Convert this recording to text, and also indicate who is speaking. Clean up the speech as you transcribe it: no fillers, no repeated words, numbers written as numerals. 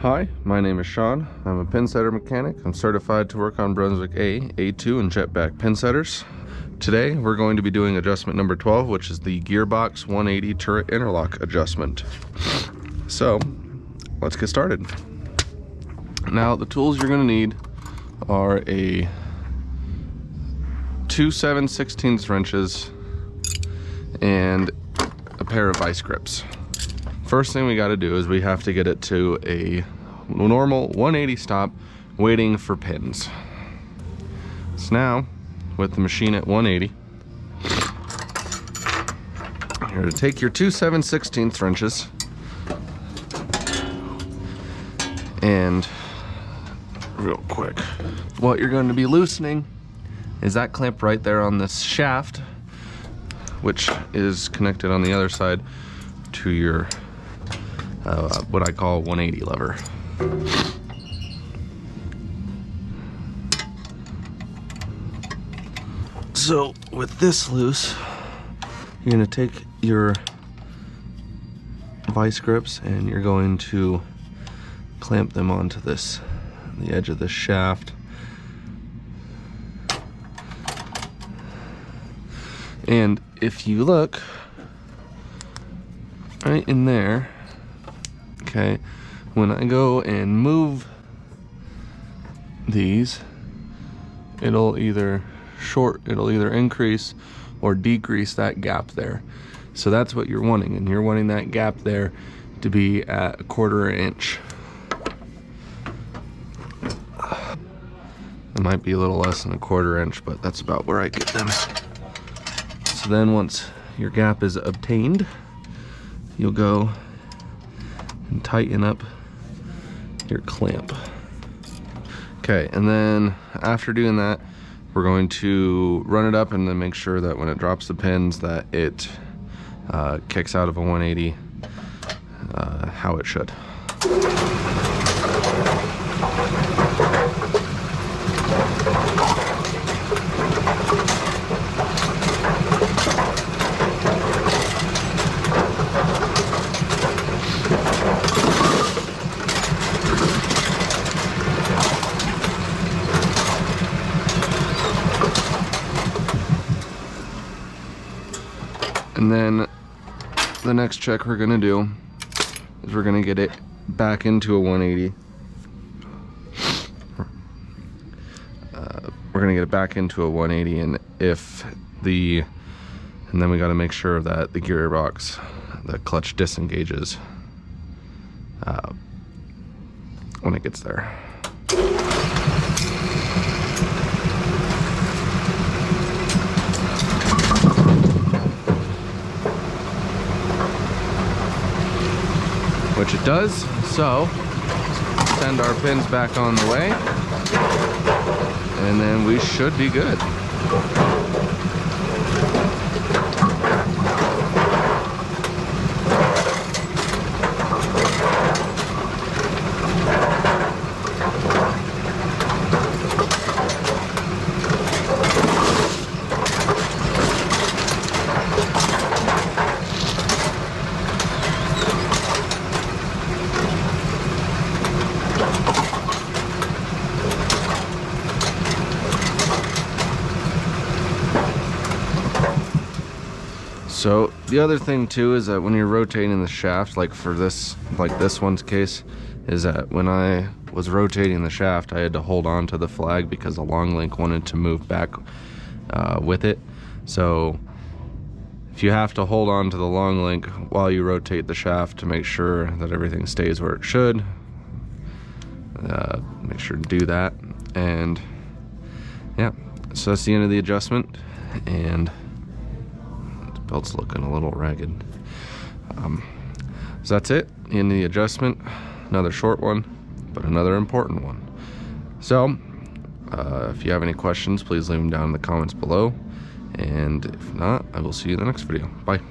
Speaker 1: Hi, my name is Sean. I'm a pinsetter mechanic. I'm certified to work on Brunswick A, A2, and jetback pinsetters. Today, we're going to be doing adjustment number 12, which is the gearbox 180 turret interlock adjustment. So, let's get started. Now, the tools you're going to need are two 7/16 wrenches and a pair of vice grips. First thing we got to do is we have to get it to a normal 180 stop, waiting for pins. So now, with the machine at 180, you're going to take your two 7/16 wrenches and real quick, what you're going to be loosening is that clamp right there on this shaft, which is connected on the other side to your what I call 180 lever. So with this loose, you're going to take your vice grips and you're going to clamp them onto the edge of this shaft. And if you look right in there, okay, when I go and move these, it'll either increase or decrease that gap there. So that's what you're wanting, and you're wanting that gap there to be at 1/4 inch. It might be a little less than 1/4 inch, but that's about where I get them. So then once your gap is obtained, you'll go and tighten up your clamp. Okay, and then after doing that, we're going to run it up and then make sure that when it drops the pins that it kicks out of a 180 how it should. And then the next check we're gonna do is we're gonna get it back into a 180. We're gonna get it back into a 180, and then we gotta make sure that the gearbox, the clutch disengages when it gets there. Which it does, so send our pins back on the way, and then we should be good. So the other thing too is that when you're rotating the shaft, like this one's case, is that when I was rotating the shaft, I had to hold on to the flag because the long link wanted to move back with it. So if you have to hold on to the long link while you rotate the shaft to make sure that everything stays where it should, make sure to do that. And yeah, so that's the end of the adjustment, and belt's looking a little ragged. So that's it, in the adjustment. Another short one, but another important one. So if you have any questions, please leave them down in the comments below, and if not, I will see you in the next video. Bye.